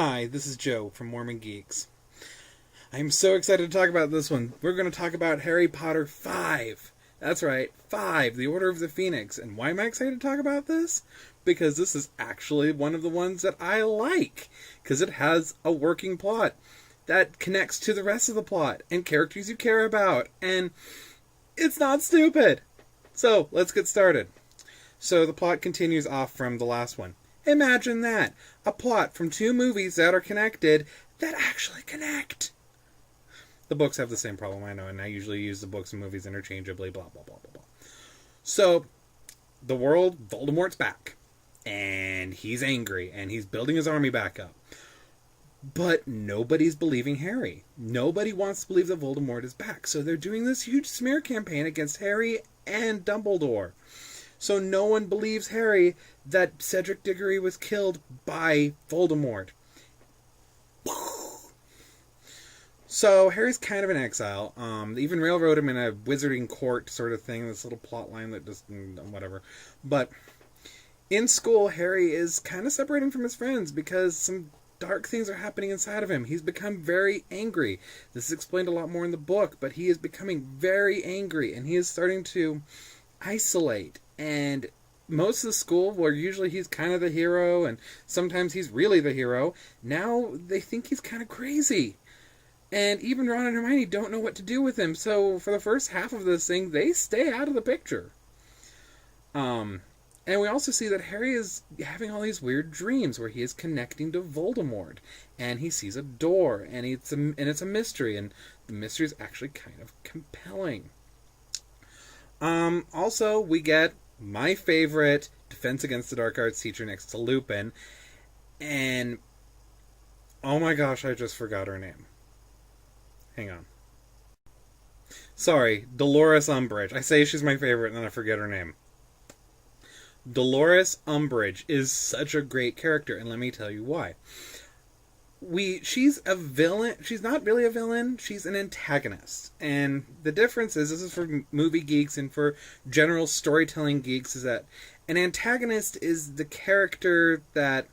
Hi, this is Joe from Mormon Geeks. I'm so excited to talk about this one. We're going to talk about Harry Potter 5. That's right, 5, The Order of the Phoenix. And why am I excited to talk about this? Because this is actually one of the ones that I like. Because it has a working plot that connects to the rest of the plot and characters you care about. And it's not stupid. So, let's get started. So, the plot continues off from the last one. Imagine that. A plot from two movies that are connected that actually connect. The books have the same problem, I know, and I usually use the books and movies interchangeably, blah, blah, blah, blah, blah. So, the world, Voldemort's back. And he's angry, and he's building his army back up. But nobody's believing Harry. Nobody wants to believe that Voldemort is back. So they're doing this huge smear campaign against Harry and Dumbledore. So no one believes Harry that Cedric Diggory was killed by Voldemort. So Harry's kind of in exile. They even railroad him in a wizarding court sort of thing, this little plot line that just, whatever. But in school, Harry is kind of separating from his friends because some dark things are happening inside of him. He's become very angry. This is explained a lot more in the book, but he is becoming very angry, and he is starting to isolate. And most of the school, where usually he's kind of the hero, and sometimes he's really the hero, now they think he's kind of crazy. And even Ron and Hermione don't know what to do with him, so for the first half of this thing, they stay out of the picture. And we also see that Harry is having all these weird dreams where he is connecting to Voldemort, and he sees a door, and it's a mystery, and the mystery is actually kind of compelling. Also, we get my favorite Defense Against the Dark Arts teacher next to Lupin, and oh my gosh, I just forgot her name. Hang on. Sorry, Dolores Umbridge. I say she's my favorite, and then I forget her name. Dolores Umbridge is such a great character, and let me tell you why. She's a villain. She's not really a villain. She's an antagonist. And the difference is, this is for movie geeks and for general storytelling geeks, is that an antagonist is the character that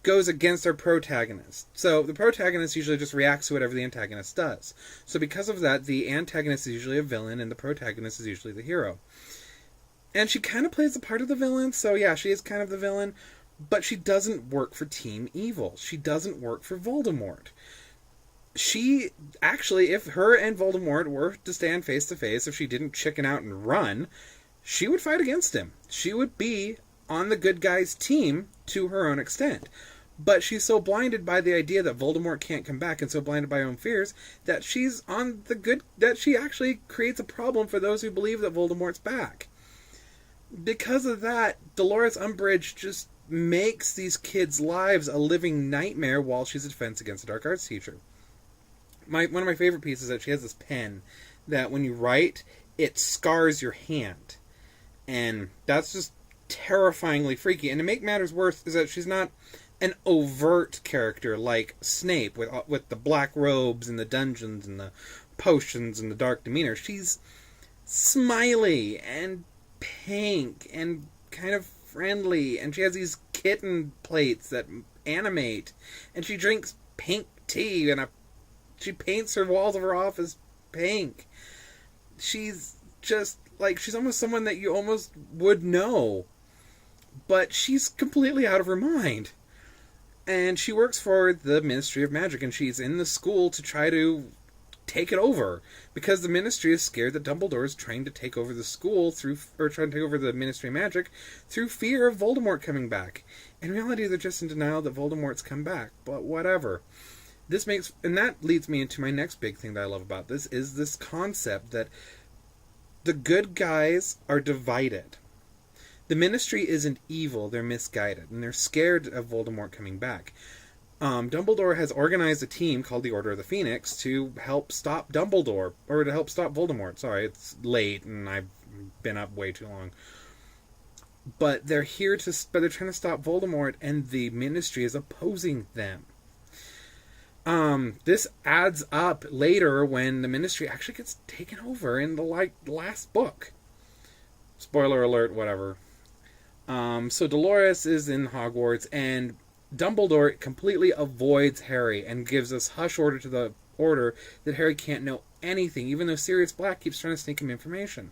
goes against our protagonist. So the protagonist usually just reacts to whatever the antagonist does. So because of that, the antagonist is usually a villain and the protagonist is usually the hero. And she kind of plays the part of the villain, so yeah, she is kind of the villain, but she doesn't work for Team Evil. She doesn't work for Voldemort. She, actually, if her and Voldemort were to stand face to face, if she didn't chicken out and run, she would fight against him. She would be on the good guy's team to her own extent. But she's so blinded by the idea that Voldemort can't come back, and so blinded by her own fears, that she's on the good, that she actually creates a problem for those who believe that Voldemort's back. Because of that, Dolores Umbridge just makes these kids' lives a living nightmare while she's a Defense Against the Dark Arts teacher. One of my favorite pieces is that she has this pen that when you write, it scars your hand. And that's just terrifyingly freaky. And to make matters worse is that she's not an overt character like Snape with the black robes and the dungeons and the potions and the dark demeanor. She's smiley and pink and kind of friendly, and she has these kitten plates that animate, and she drinks pink tea, and she paints her walls of her office pink. She's just like, she's almost someone that you almost would know, but she's completely out of her mind. And she works for the Ministry of Magic, and she's in the school to try to take it over, because the Ministry is scared that Dumbledore is trying to take over the school trying to take over the Ministry of Magic through fear of Voldemort coming back. In reality, they're just in denial that Voldemort's come back, but whatever. And that leads me into my next big thing that I love about this, is this concept that the good guys are divided. The Ministry isn't evil, they're misguided, and they're scared of Voldemort coming back. Dumbledore has organized a team called the Order of the Phoenix to help stop Dumbledore, or to help stop Voldemort. Sorry, it's late and I've been up way too long. But they're trying to stop Voldemort, and the Ministry is opposing them. This adds up later when the Ministry actually gets taken over in the last book. Spoiler alert, whatever. So Dolores is in Hogwarts, and Dumbledore completely avoids Harry and gives this hush order to the Order that Harry can't know anything, even though Sirius Black keeps trying to sneak him information.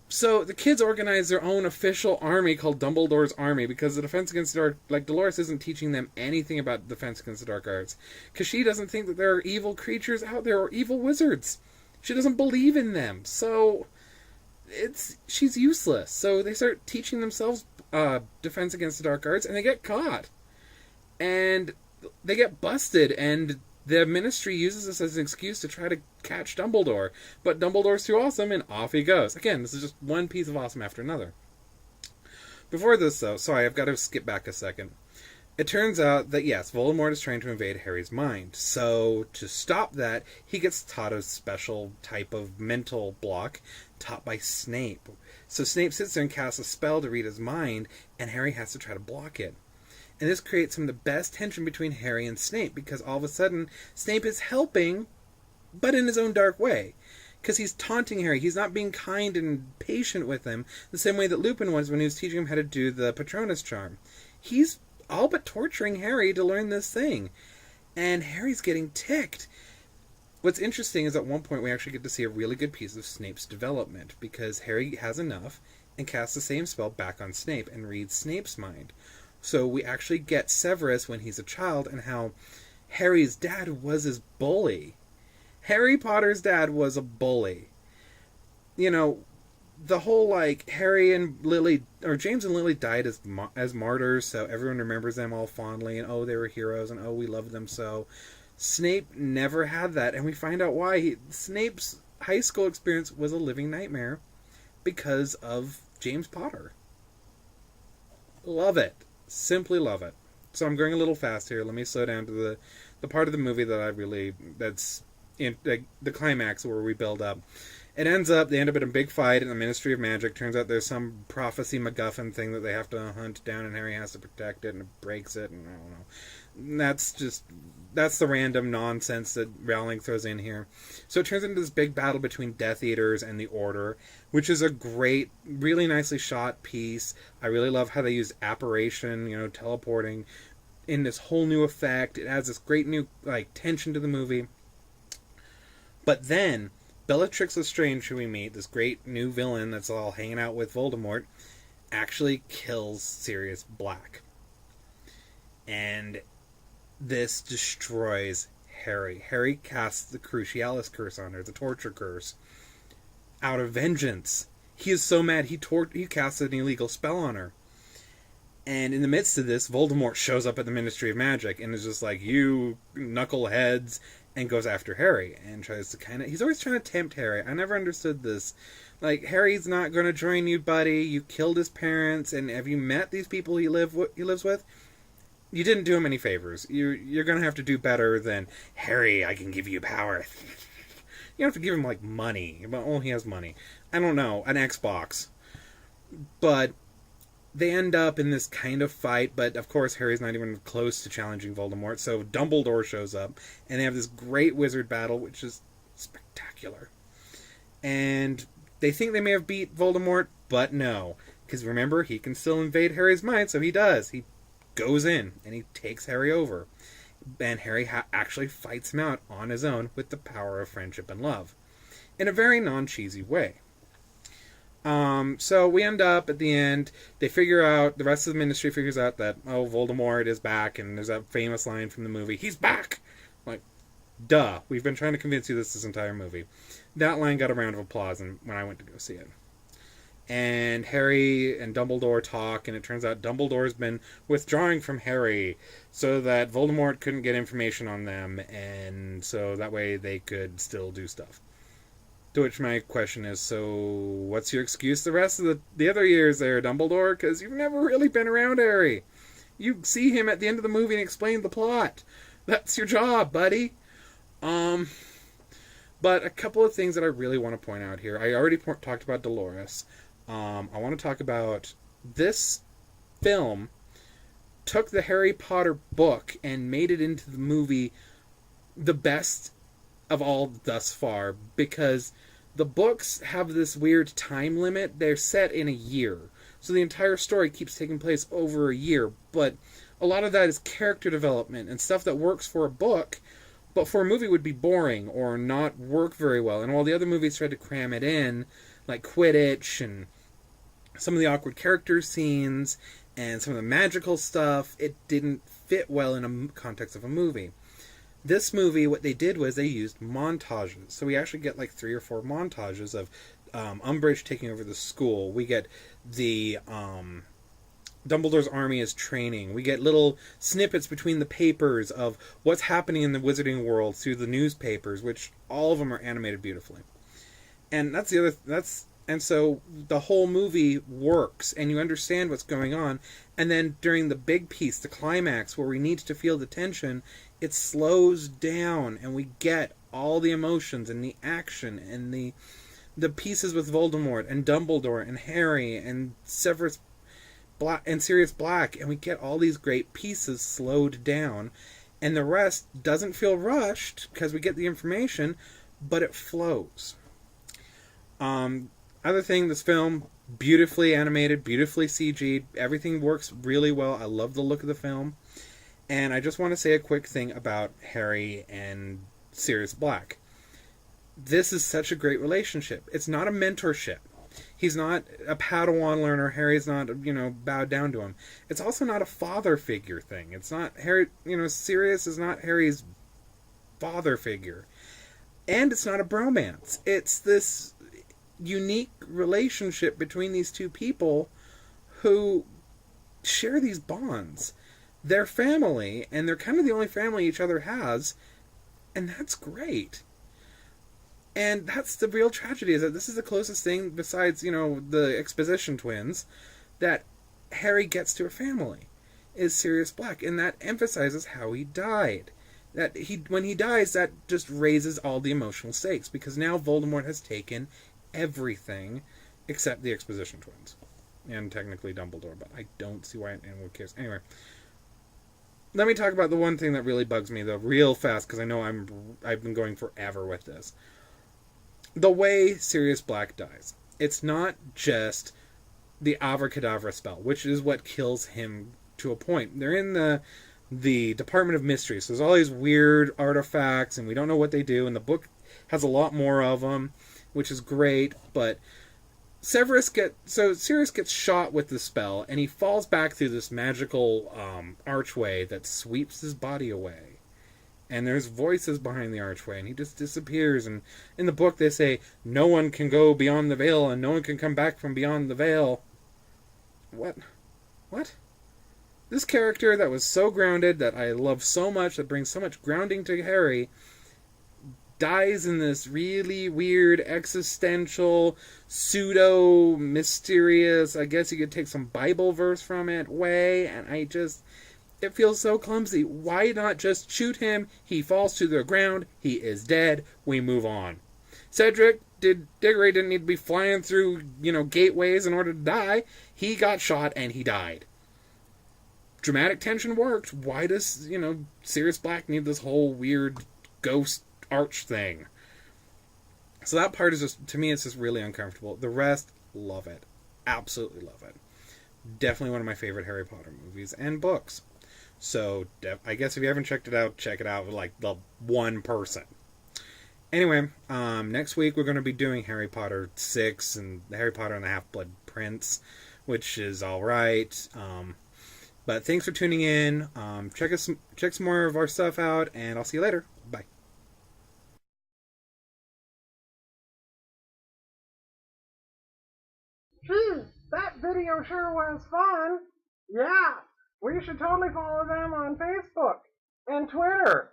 So the kids organize their own official army called Dumbledore's Army, because the Defense Against the Dark, like, Dolores isn't teaching them anything about Defense Against the Dark Arts, because she doesn't think that there are evil creatures out there or evil wizards. She doesn't believe in them, so she's useless. So they start teaching themselves Defense Against the Dark Arts, and they get caught, and they get busted, and the Ministry uses this as an excuse to try to catch Dumbledore. But Dumbledore's too awesome, and off he goes. Again, this is just one piece of awesome after another. Before this, though, sorry, I've got to skip back a second. It turns out that, yes, Voldemort is trying to invade Harry's mind. So, to stop that, he gets taught a special type of mental block taught by Snape. So Snape sits there and casts a spell to read his mind, and Harry has to try to block it. And this creates some of the best tension between Harry and Snape, because all of a sudden, Snape is helping, but in his own dark way. Because he's taunting Harry. He's not being kind and patient with him, the same way that Lupin was when he was teaching him how to do the Patronus charm. He's all but torturing Harry to learn this thing. And Harry's getting ticked. What's interesting is at one point we actually get to see a really good piece of Snape's development, because Harry has enough and casts the same spell back on Snape and reads Snape's mind. So we actually get Severus when he's a child, and how Harry's dad was his bully. Harry Potter's dad was a bully. You know, the whole, like, Harry and Lily, or James and Lily died as martyrs, so everyone remembers them all fondly, and oh, they were heroes, and oh, we loved them so. Snape never had that, and we find out why. Snape's high school experience was a living nightmare because of James Potter. Love it. Simply love it. So I'm going a little fast here. Let me slow down to the part of the movie that I really, that's in the climax where we build up. It ends up, they end up in a big fight in the Ministry of Magic. Turns out there's some prophecy MacGuffin thing that they have to hunt down, and Harry has to protect it, and it breaks it, and I don't know. That's the random nonsense that Rowling throws in here. So it turns into this big battle between Death Eaters and the Order, which is a great, really nicely shot piece. I really love how they use apparition, teleporting, in this whole new effect. It adds this great new, tension to the movie. But then, Bellatrix Lestrange, who we meet, this great new villain that's all hanging out with Voldemort, actually kills Sirius Black. And this destroys Harry. Harry casts the Crucialis curse on her, the torture curse, out of vengeance. He is so mad, he casts an illegal spell on her. And in the midst of this, Voldemort shows up at the Ministry of Magic and is just like, you knuckleheads, and goes after Harry and tries to he's always trying to tempt Harry. I never understood this. Like, Harry's not going to join you, buddy. You killed his parents, and have you met these people he lives with? You didn't do him any favors. You're going to have to do better than, Harry, I can give you power. You have to give him, money. Well, he has money. I don't know, an Xbox. But they end up in this kind of fight, but of course Harry's not even close to challenging Voldemort, so Dumbledore shows up, and they have this great wizard battle, which is spectacular. And they think they may have beat Voldemort, but no. Because remember, he can still invade Harry's mind, so he does. He goes in, and he takes Harry over. And Harry actually fights him out on his own with the power of friendship and love. In a very non-cheesy way. So we end up at the end, the rest of the Ministry figures out that, oh, Voldemort is back, and there's that famous line from the movie, he's back! Like, duh, we've been trying to convince you this entire movie. That line got a round of applause when I went to go see it. And Harry and Dumbledore talk, and it turns out Dumbledore's been withdrawing from Harry so that Voldemort couldn't get information on them, and so that way they could still do stuff. To which my question is, so what's your excuse the rest of the other years there, Dumbledore? Because you've never really been around Harry. You see him at the end of the movie and explain the plot. That's your job, buddy. But a couple of things that I really want to point out here. I already talked about Dolores. I want to talk about this film took the Harry Potter book and made it into the movie the best of all thus far, because the books have this weird time limit. They're set in a year, so the entire story keeps taking place over a year, but a lot of that is character development and stuff that works for a book, but for a movie would be boring or not work very well. And while the other movies tried to cram it in, like Quidditch and some of the awkward character scenes and some of the magical stuff, it didn't fit well in a context of a movie. This movie, what they did was they used montages. So we actually get like 3 or 4 montages of Umbridge taking over the school. We get the Dumbledore's army is training. We get little snippets between the papers of what's happening in the wizarding world through the newspapers, which all of them are animated beautifully. And and so the whole movie works, and you understand what's going on. And then during the big piece, the climax, where we need to feel the tension, it slows down, and we get all the emotions and the action and the pieces with Voldemort and Dumbledore and Harry and Severus Black and Sirius Black, and we get all these great pieces slowed down, and the rest doesn't feel rushed because we get the information, but it flows. Other thing, this film, beautifully animated, beautifully CG'd, everything works really well. I love the look of the film. And I just want to say a quick thing about Harry and Sirius Black. This is such a great relationship. It's not a mentorship. He's not a Padawan learner. Harry's not, bowed down to him. It's also not a father figure thing. It's not Harry, Sirius is not Harry's father figure. And it's not a bromance. It's this unique relationship between these two people who share these bonds. They're family, and they're kind of the only family each other has, and that's great. And that's the real tragedy, is that this is the closest thing, besides, the exposition twins, that Harry gets to a family, is Sirius Black, and that emphasizes how he died. That when he dies, that just raises all the emotional stakes, because now Voldemort has taken everything except the exposition twins. And technically Dumbledore, but I don't see why anyone cares. Anyway, let me talk about the one thing that really bugs me, though, real fast, because I know I've been going forever with this. The way Sirius Black dies. It's not just the Abracadabra spell, which is what kills him to a point. They're in the Department of Mystery, so there's all these weird artifacts, and we don't know what they do, and the book has a lot more of them, which is great, but Sirius gets shot with the spell, and he falls back through this magical archway that sweeps his body away. And there's voices behind the archway, and he just disappears. And in the book they say, no one can go beyond the veil, and no one can come back from beyond the veil. What? This character that was so grounded, that I love so much, that brings so much grounding to Harry, dies in this really weird, existential, pseudo-mysterious, I guess you could take some Bible verse from it, way, and it feels so clumsy. Why not just shoot him? He falls to the ground, he is dead, we move on. Cedric Diggory didn't need to be flying through, gateways in order to die. He got shot and he died. Dramatic tension worked. Why does, Sirius Black need this whole weird ghost arch thing? So that part is just, to me, it's just really uncomfortable. The rest, love it. Absolutely love it. Definitely one of my favorite Harry Potter movies and books. So I guess if you haven't checked it out, check it out with like the one person. Anyway, next week we're going to be doing Harry Potter 6 and Harry Potter and the Half-Blood Prince, which is alright. But thanks for tuning in. Check some more of our stuff out, and I'll see you later. Bye. Geez, that video sure was fun. Yeah, we should totally follow them on Facebook and Twitter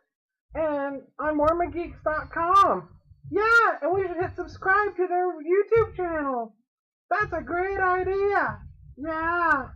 and on MormonGeeks.com. Yeah, and we should hit subscribe to their YouTube channel. That's a great idea. Yeah.